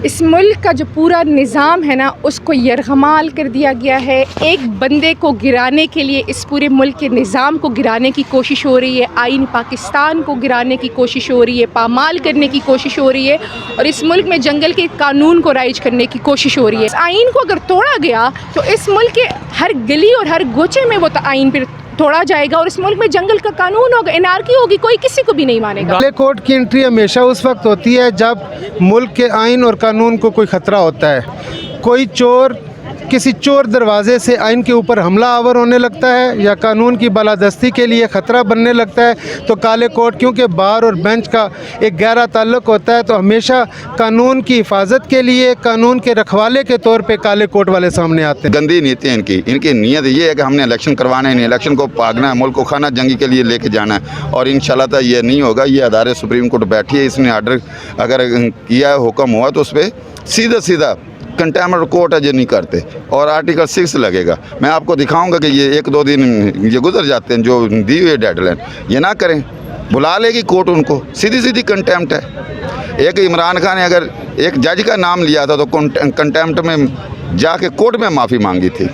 اس ملک کا جو پورا نظام ہے نا اس کو یرغمال کر دیا گیا ہے. ایک بندے کو گرانے کے لیے اس پورے ملک کے نظام کو گرانے کی کوشش ہو رہی ہے, آئین پاکستان کو گرانے کی کوشش ہو رہی ہے, پامال کرنے کی کوشش ہو رہی ہے, اور اس ملک میں جنگل کے قانون کو رائج کرنے کی کوشش ہو رہی ہے. اس آئین کو اگر توڑا گیا تو اس ملک کے ہر گلی اور ہر گوچے میں وہ آئین پھر توڑا جائے گا, اور اس ملک میں جنگل کا قانون ہوگا, انارکی ہوگی, کوئی کسی کو بھی نہیں مانے گا. کالے کوٹ کی انٹری ہمیشہ اس وقت ہوتی ہے جب ملک کے آئین اور قانون کو کوئی خطرہ ہوتا ہے. کوئی چور کسی چور دروازے سے آئین کے اوپر حملہ آور ہونے لگتا ہے یا قانون کی بالادستی کے لیے خطرہ بننے لگتا ہے تو کالے کوٹ, کیونکہ بار اور بینچ کا ایک گہرا تعلق ہوتا ہے, تو ہمیشہ قانون کی حفاظت کے لیے, قانون کے رکھوالے کے طور پہ کالے کوٹ والے سامنے آتے ہیں. گندی نیتی ہے ان کی نیت یہ ہے کہ ہم نے الیکشن کروانا ہے, نہیں الیکشن کو بھاگنا ہے, ملک کو خانہ جنگی کے لیے لے کے جانا ہے, اور انشاءاللہ تعالی یہ نہیں ہوگا. یہ ادارے سپریم کورٹ بیٹھی ہے, اس نے آرڈر اگر کیا ہے, حکم ہوا تو اس پہ سیدھا کنٹیمنٹ کورٹ ہے جو نہیں کرتے, اور آرٹیکل 6 لگے گا. میں آپ کو دکھاؤں گا کہ یہ 1-2 دن یہ گزر جاتے ہیں جو دی ہوئی ڈیڈ لائن, یہ نہ کریں, بلا لے گی کورٹ ان کو, سیدھی کنٹیمپٹ ہے. ایک عمران خان نے اگر ایک جج کا نام لیا تھا تو کنٹیمپٹ میں جا کے کورٹ میں معافی مانگی تھی.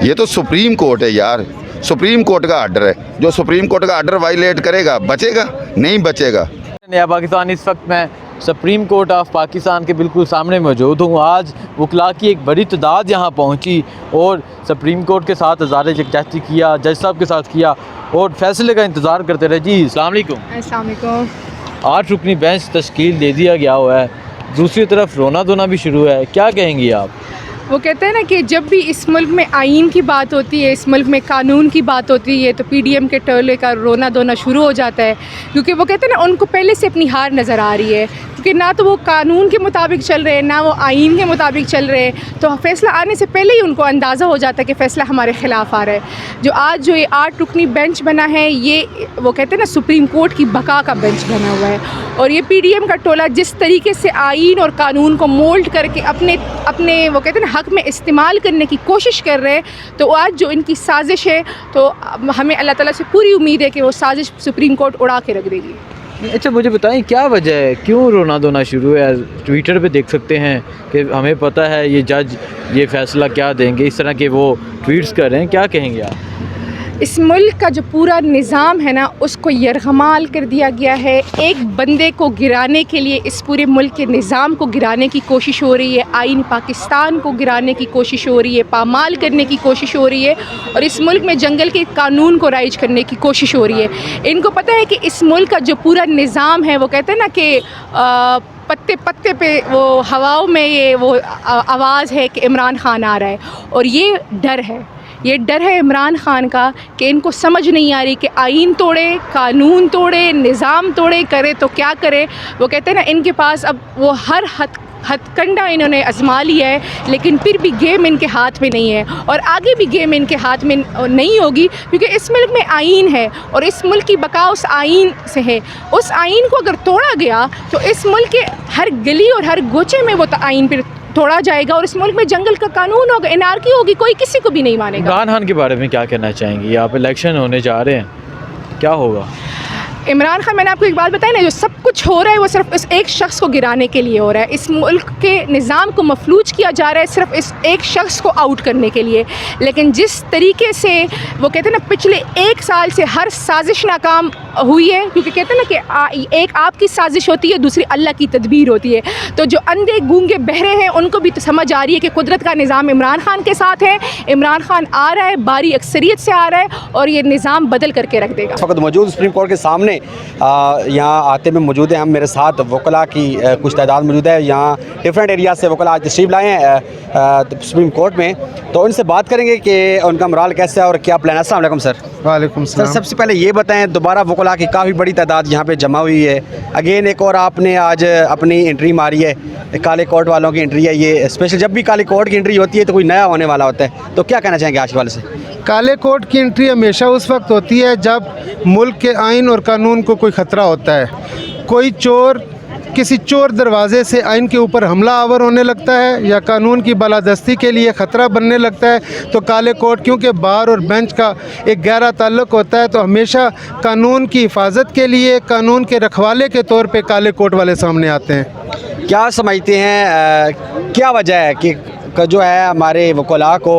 یہ تو سپریم کورٹ ہے یار, سپریم کورٹ کا آرڈر ہے, جو سپریم کورٹ کا آرڈر وائلیٹ کرے گا بچے گا, نہیں بچے گا. نیا پاکستان اس وقت میں سپریم کورٹ آف پاکستان کے بالکل سامنے موجود ہوں. آج وکلاء کی ایک بڑی تعداد یہاں پہنچی اور سپریم کورٹ کے ساتھ اظہار یکجہتی کیا, جج صاحب کے ساتھ کیا اور فیصلے کا انتظار کرتے رہے. جی السلام علیکم. السلام علیکم. 8 رکنی بینچ تشکیل دے دیا گیا ہوا ہے, دوسری طرف رونا دھونا بھی شروع ہے, کیا کہیں گی آپ؟ وہ کہتے ہیں نا کہ جب بھی اس ملک میں آئین کی بات ہوتی ہے, اس ملک میں قانون کی بات ہوتی ہے, تو پی ڈی ایم کے ٹولے کا رونا دھونا شروع ہو جاتا ہے, کیونکہ وہ کہتے ہیں نا ان کو پہلے سے اپنی ہار نظر آ رہی ہے, کیونکہ نہ تو وہ قانون کے مطابق چل رہے ہیں, نہ وہ آئین کے مطابق چل رہے ہیں. تو فیصلہ آنے سے پہلے ہی ان کو اندازہ ہو جاتا ہے کہ فیصلہ ہمارے خلاف آ رہا ہے. جو آج جو یہ 8 رکنی بینچ بنا ہے, یہ وہ کہتے ہیں نا سپریم کورٹ کی بقا کا بینچ بنا ہوا ہے, اور یہ پی ڈی ایم کا ٹولہ جس طریقے سے آئین اور قانون کو مولڈ کر کے اپنے وہ کہتے ہیں نا حق میں استعمال کرنے کی کوشش کر رہے ہیں, تو آج جو ان کی سازش ہے تو ہمیں اللہ تعالیٰ سے پوری امید ہے کہ وہ سازش سپریم کورٹ اڑا کے رکھ دے گی. اچھا مجھے بتائیں کیا وجہ ہے, کیوں رونا دھونا شروع ہے؟ ٹویٹر پہ دیکھ سکتے ہیں کہ ہمیں پتہ ہے یہ جج یہ فیصلہ کیا دیں گے, اس طرح کے وہ ٹویٹس کر رہے ہیں, کیا کہیں گے آپ؟ اس ملک کا جو پورا نظام ہے نا اس کو یرغمال کر دیا گیا ہے. ایک بندے کو گرانے کے لیے اس پورے ملک کے نظام کو گرانے کی کوشش ہو رہی ہے, آئین پاکستان کو گرانے کی کوشش ہو رہی ہے, پامال کرنے کی کوشش ہو رہی ہے, اور اس ملک میں جنگل کے قانون کو رائج کرنے کی کوشش ہو رہی ہے. ان کو پتہ ہے کہ اس ملک کا جو پورا نظام ہے, وہ کہتے ہیں نا کہ پتے پتے پہ وہ ہواؤں میں یہ وہ آواز ہے کہ عمران خان آ رہا ہے, اور یہ ڈر ہے عمران خان کا کہ ان کو سمجھ نہیں آ رہی کہ آئین توڑے, قانون توڑے, نظام توڑے, کرے تو کیا کرے. وہ کہتے ہیں نا ان کے پاس اب وہ ہر ہتھ کنڈا انہوں نے آزما لیا ہے, لیکن پھر بھی گیم ان کے ہاتھ میں نہیں ہے, اور آگے بھی گیم ان کے ہاتھ میں نہیں ہوگی, کیونکہ اس ملک میں آئین ہے اور اس ملک کی بقا اس آئین سے ہے. اس آئین کو اگر توڑا گیا تو اس ملک کے ہر گلی اور ہر گوچے میں وہ آئین پھر توڑا جائے گا, اور اس ملک میں جنگل کا قانون ہوگا, انارکی ہوگی, کوئی کسی کو بھی نہیں مانے گا. عمران خان کے بارے میں کیا کہنا چاہیں گی آپ؟ الیکشن ہونے جا رہے ہیں, کیا ہوگا؟ عمران خان, میں نے آپ کو ایک بات بتائی نا, جو سب کچھ ہو رہا ہے وہ صرف اس ایک شخص کو گرانے کے لیے ہو رہا ہے. اس ملک کے نظام کو مفلوج کیا جا رہا ہے صرف اس ایک شخص کو آؤٹ کرنے کے لیے. لیکن جس طریقے سے وہ کہتے ہیں نا پچھلے 1 سال سے ہر سازش ناکام ہوئی ہے, کیونکہ کہتے ہیں نا کہ ایک آپ کی سازش ہوتی ہے, دوسری اللہ کی تدبیر ہوتی ہے. تو جو اندھے گونگے بہرے ہیں ان کو بھی تو سمجھ آ رہی ہے کہ قدرت کا نظام عمران خان کے ساتھ ہے. عمران خان آ رہا ہے, باری اکثریت سے آ رہا ہے, اور یہ نظام بدل کر کے رکھ دے گا. اس وقت موجود سپریم کورٹ کے سامنے یہاں آتے میں موجود ہیں ہم, میرے ساتھ وکلاء کی کچھ تعداد موجود ہے. یہاں ڈفرینٹ ایریا سے وکلاء آج تشریف لائے ہیں سپریم کورٹ میں, تو ان سے بات کریں گے کہ ان کا مرال کیسا ہے اور کیا پلان ہے. السلام علیکم سر. وعلیکم سر, السلام. سب سے پہلے یہ بتائیں, دوبارہ وکلاء کی کافی بڑی تعداد یہاں پہ جمع ہوئی ہے. اگین ایک اور آپ نے آج اپنی انٹری ماری ہے, کالے کوٹ والوں کی انٹری ہے. یہ اسپیشل جب بھی کالے کوٹ کی انٹری ہوتی ہے تو کوئی نیا ہونے والا ہوتا ہے, تو کیا کہنا چاہیں گے آج کے والے سے؟ کالے کوٹ کی انٹری ہمیشہ اس وقت ہوتی ہے جب ملک کے آئین اور قانون کو کوئی خطرہ ہوتا ہے. کوئی چور کسی چور دروازے سے آئین کے اوپر حملہ آور ہونے لگتا ہے یا قانون کی بالادستی کے لیے خطرہ بننے لگتا ہے تو کالے کوٹ, کیونکہ بار اور بینچ کا ایک گہرا تعلق ہوتا ہے, تو ہمیشہ قانون کی حفاظت کے لیے, قانون کے رکھوالے کے طور پہ کالے کوٹ والے سامنے آتے ہیں. क्या समझते हैं क्या वजह है कि जो है हमारे वकला को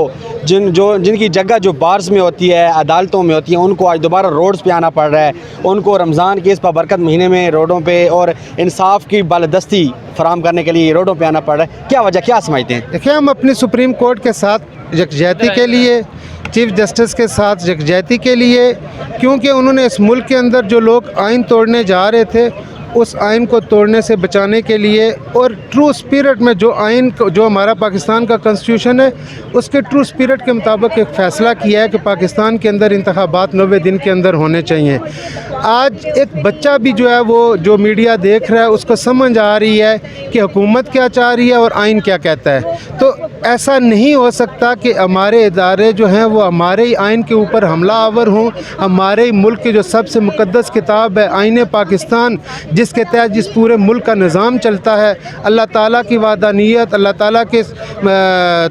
जिनकी जगह जो बार्स में होती है, अदालतों में होती है, उनको आज दोबारा रोड्स पे आना पड़ रहा है, उनको रमज़ान के इस बरकत महीने में रोडों पे और इंसाफ की बालादस्ती फराम करने के लिए रोडों पे आना पड़ रहा है? क्या वजह, क्या समझते हैं? देखिए, हम अपनी सुप्रीम कोर्ट के साथ यकजहती के लिए, चीफ जस्टिस के साथ यकजहती के लिए, क्योंकि उन्होंने इस मुल्क के अंदर जो लोग आइन तोड़ने जा रहे थे उस आइन को तोड़ने से बचाने के लिए, और ट्रू स्पिरिट में जो आइन जो हमारा पाकिस्तान का कॉन्स्टिट्यूशन है उसके ट्रू स्पिरिट के मुताबिक एक फ़ैसला किया है कि पाकिस्तान के अंदर इंतखाबात 90 दिन के अंदर होने चाहिए। आज एक बच्चा भी जो है वो जो मीडिया देख रहा है उसको समझ आ रही है कि हुकूमत क्या चाह रही है और आइन क्या कहता है। तो ऐसा नहीं हो सकता कि हमारे इदारे जो हैं वो हमारे ही आइन के ऊपर हमला आवर हों। हमारे ही मुल्क की जो सबसे मुक़द्दस किताब है आइन पाकिस्तान, जिसके तहत जिस पूरे मुल्क का निज़ाम चलता है, अल्लाह ताला की वादानियत, अल्लाह ताला के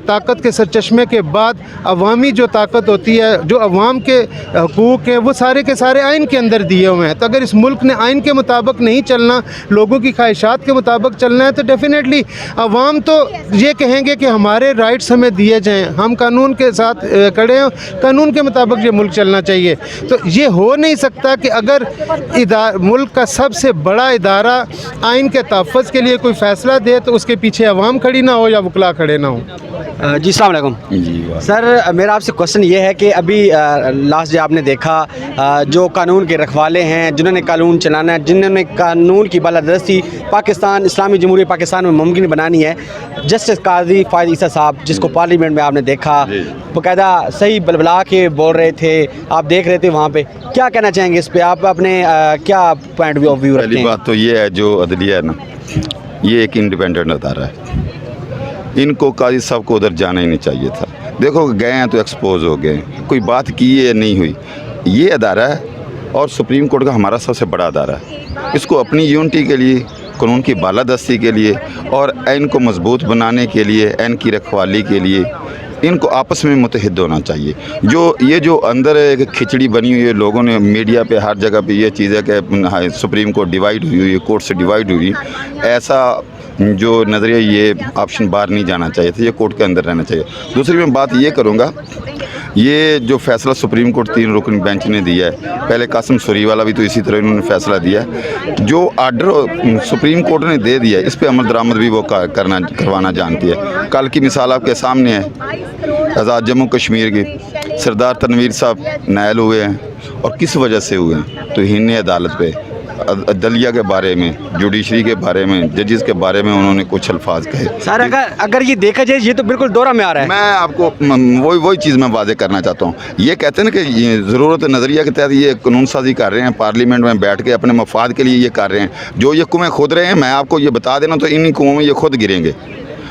ताकत के सरचश्मे के बाद अवामी जो ताकत होती है, जो अवाम के हकूक़ हैं, वो सारे के सारे आइन के अंदर दिए हुए हैं। तो अगर इस मुल्क ने आइन के मुताबिक नहीं चलना, लोगों की ख्वाहिशात के मुताबिक चलना है, तो डेफिनेटली अवाम तो ये कहेंगे कि हमारे राइट्स हमें दिए जाएँ, हम कानून के साथ खड़े हैं, कानून के मुताबिक ये मुल्क चलना चाहिए। तो ये हो नहीं सकता कि अगर मुल्क का सबसे बड़ा इदारा आइन के तहफ़्फ़ुज़ के लिए कोई फ़ैसला दे तो उसके पीछे अवाम खड़ी ना हो या वकला खड़े ना हो। जी अस्सलाम वालेकुम। जी सर, मेरा आपसे क्वेश्चन ये है कि अभी लास्ट जो आपने देखा जो कानून के रखवाले हैं, जिन्होंने कानून चलाना है, जिन्होंने कानून की बालादस्ती पाकिस्तान इस्लामी जमहूरियत पाकिस्तान में मुमकिन बनानी है, जस्टिस काजी फ़ायद ईसा साहब, जिसको पार्लियामेंट में आपने देखा बाकायदा सही बलबला के बोल रहे थे, आप देख रहे थे वहाँ पे, क्या कहना चाहेंगे इस पर? आप अपने क्या पॉइंट ऑफ व्यू रखते हैं? पहली बात तो ये है, जो अदलिया है ना, ये एक इंडिपेंडेंट अदारा है। इनको काजी साहब को उधर जाना ही नहीं चाहिए था। देखो, गए हैं तो एक्सपोज हो गए, कोई बात की है नहीं हुई। ये अदारा है और सुप्रीम कोर्ट का हमारा सबसे बड़ा अदारा है। इसको अपनी यूनिटी के लिए, कानून की बालादस्ती के लिए और आइन को मजबूत बनाने के लिए, आइन की रखवाली के लिए इनको आपस में मुतहिद होना चाहिए। जो अंदर एक खिचड़ी बनी हुई है, लोगों ने मीडिया पे हर जगह पे ये चीज़ है कि सुप्रीम कोर्ट डिवाइड हुई है, कोर्ट से डिवाइड हुई, ऐसा जो नज़रिया, ये ऑप्शन बाहर नहीं जाना चाहिए था, ये कोर्ट के अंदर रहना चाहिए। दूसरी मैं बात ये करूँगा, ये जो फैसला सुप्रीम कोर्ट 3 रुकनी बेंच ने दिया है, पहले कासिम सूरी वाला भी तो इसी तरह इन्होंने फैसला दिया, जो आर्डर सुप्रीम कोर्ट ने दे दिया इस पे अमल दरामद भी वो करवाना जानती है। कल की मिसाल आपके सामने है, आज़ाद जम्मू कश्मीर की सरदार तनवीर साहब नायल हुए हैं, और किस वजह से हुए हैं? तो हिन्ने अदालत पे अदलिया के बारे में, जुडिशरी के बारे में, जजेस के बारे में उन्होंने कुछ अल्फाज कहे। सर, अगर ये देखा जाए, ये तो बिल्कुल दौरा में आ रहा है। मैं आपको वही चीज़ मैं वादे करना चाहता हूँ। ये कहते हैं ना कि ज़रूरत नज़रिया के तहत ये कानून साजी कर रहे हैं, पार्लियामेंट में बैठ के अपने मफाद के लिए ये कर रहे हैं। जो ये कुएँ खोद रहे हैं, मैं आपको ये बता देना, तो इन्हीं कुओं में ये खुद गिरेंगे।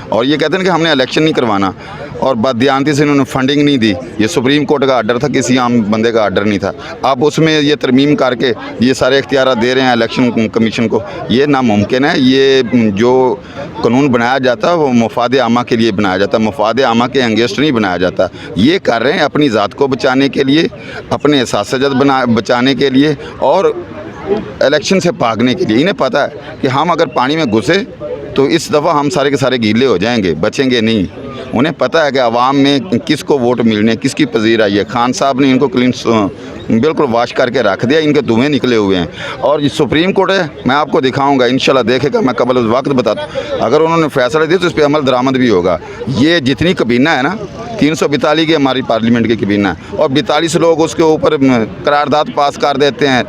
और ये कहते हैं कि हमने इलेक्शन नहीं करवाना, और बददियानती से इन्होंने फंडिंग नहीं दी। ये सुप्रीम कोर्ट का आर्डर था, किसी आम बंदे का आर्डर नहीं था। अब उसमें ये तरमीम करके ये सारे इख्तियार दे रहे हैं इलेक्शन कमीशन को। ये नामुमकिन है। ये जो कानून बनाया जाता है वो मफाद आमा के लिए बनाया जाता है, मफाद आमा के अंगेस्ट नहीं बनाया जाता। ये कर रहे हैं अपनी ज़ात को बचाने के लिए, अपने एहसास बचाने के लिए और इलेक्शन से भागने के लिए। इन्हें पता है कि हम अगर पानी में घुसे तो इस दफ़ा हम सारे के सारे गीले हो जाएंगे, बचेंगे नहीं। उन्हें पता है कि आवाम में किसको वोट मिलने, किसकी पजीर आई है। खान साहब ने इनको क्लीन बिल्कुल वाश करके रख दिया, इनके धुएँ निकले हुए हैं। और ये सुप्रीम कोर्ट है, मैं आपको दिखाऊंगा, इंशाल्लाह देखेगा, मैं कबल उस वक्त बताता हूँ। अगर उन्होंने फैसला दिया तो इस पर अमल दरामद भी होगा। ये जितनी कबीना है ना, 342 की हमारी पार्लियामेंट की कबीना है, और 42 लोग उसके ऊपर करारदाद पास कर देते हैं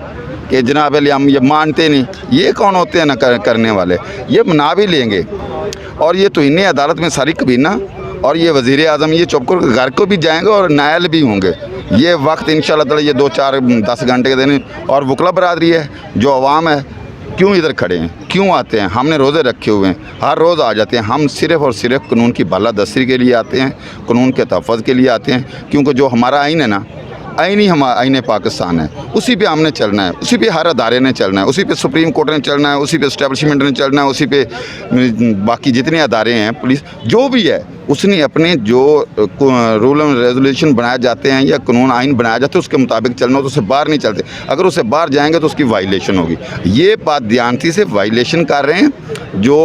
कि जनाब हम ये मानते नहीं। ये कौन होते हैं ना करने वाले? ये मना भी लेंगे। और ये तो इन्हें अदालत में सारी कबीना और ये वज़ीर आज़म ये चुप कर घर को भी जाएंगे और नायल भी होंगे। ये वक्त इंशाल्लाह ताला ये 2, 4, 10 घंटे के दिन। और वकला बरादरी है, जो अवाम है, क्यों इधर खड़े हैं, क्यों आते हैं? हमने रोज़े रखे हुए हैं, हर रोज़ आ जाते हैं। हम सिर्फ़ और सिर्फ कानून की बालादस्ती के लिए आते हैं, कानून के तहफ़्फ़ुज़ के लिए आते हैं, क्योंकि जो हमारा आइन है ना, आइन ही हमारा आइन पाकिस्तान है, उसी पे हमने चलना है, उसी पे हर अदारे ने चलना है, उसी पे सुप्रीम कोर्ट ने चलना है, उसी पे इस्टेब्लिशमेंट ने चलना है, उसी पे बाकी जितने अदारे हैं, पुलिस जो भी है, उसने अपने जो रूल एंड रेजोल्यूशन बनाए जाते हैं या कानून आइन बनाया जाता है उसके मुताबिक चलना हो तो उससे बाहर नहीं चलते। अगर उससे बाहर जाएंगे तो उसकी वायलेशन होगी। ये बाददियानती से वायलेशन कर रहे हैं जो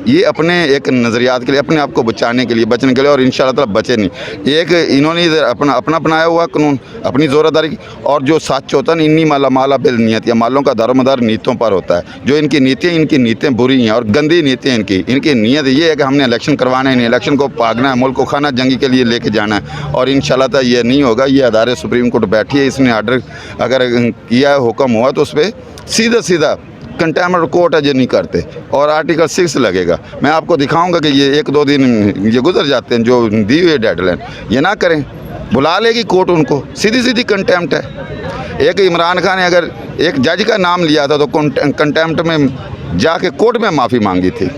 ये अपने एक नज़रियात के लिए, अपने आप को बचाने के लिए, बचने के लिए, और इंशाअल्लाह ताला बचे नहीं। एक इन्होंने इधर अपना बनाया हुआ कानून अपनी ज़ोरादारी की, और जो सच होता है इन्नी माला बिल नीयत, या मालों का दारोमदार नीतों पर होता है। जो इनकी नीतियाँ बुरी हैं और गंदी नीतियाँ इनकी नीयत ये है कि हमने इलेक्शन करवाना है, नहीं इलेक्शन को भागना है, मुल्क को खाना जंगी के लिए लेके जाना है, और इंशाअल्लाह ताला ये नहीं होगा। ये अदारे सुप्रीम कोर्ट बैठी है, इसने आर्डर अगर किया है, हुक्म हुआ तो उस पर सीधा कंटेम्प्ट कोर्ट है, ये नहीं करते, और आर्टिकल 6 लगेगा। मैं आपको दिखाऊंगा कि ये 1-2 दिन ये गुजर जाते हैं जो दी हुई डेडलाइन, ये ना करें, बुला लेगी कोर्ट उनको, सीधी कंटेम्प्ट है। एक इमरान खान ने अगर एक जज का नाम लिया था तो कंटेम्प्ट में जाके कोर्ट में माफ़ी मांगी थी।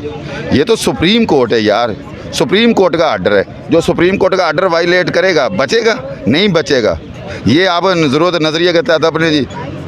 ये तो सुप्रीम कोर्ट है यार, सुप्रीम कोर्ट का आर्डर है, जो सुप्रीम कोर्ट का आर्डर वायलेट करेगा बचेगा, नहीं बचेगा। ये आप ज़रूरत नज़रिए के तहत अपने जी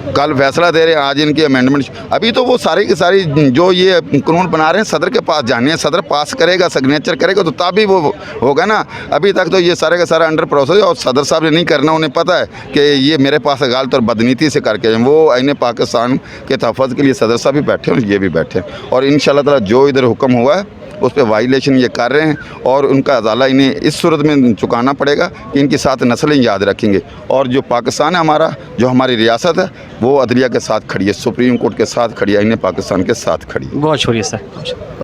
कल फैसला दे रहे हैं, आज इनकी अमेंडमेंट, अभी तो वो सारी की सारी जो ये कानून बना रहे हैं सदर के पास जाने हैं, सदर पास करेगा, सिग्नेचर करेगा तो तभी वो होगा ना। अभी तक तो ये सारे का सारा अंडर प्रोसेस है, और सदर साहब ने नहीं करना, उन्हें पता है कि ये मेरे पास गलत और बदनीति से करके वो आईने पाकिस्तान के तहफ़्फ़ुज़ के लिए सदर साहब भी बैठे हैं और ये भी बैठे हैं, और इंशाअल्लाह ताला जो इधर हुक्म हुआ है उस पर वायलेशन ये कर रहे हैं, और उनका अज़ाला इन्हें इस सूरत में चुकाना पड़ेगा कि इनकी 7 नस्लें याद रखेंगे। और जो पाकिस्तान है हमारा, जो हमारी रियासत है, वो अदलिया के साथ खड़ी है, सुप्रीम कोर्ट के साथ खड़ी है, इन्हें पाकिस्तान के साथ खड़ी है। बहुत शुक्रिया सर।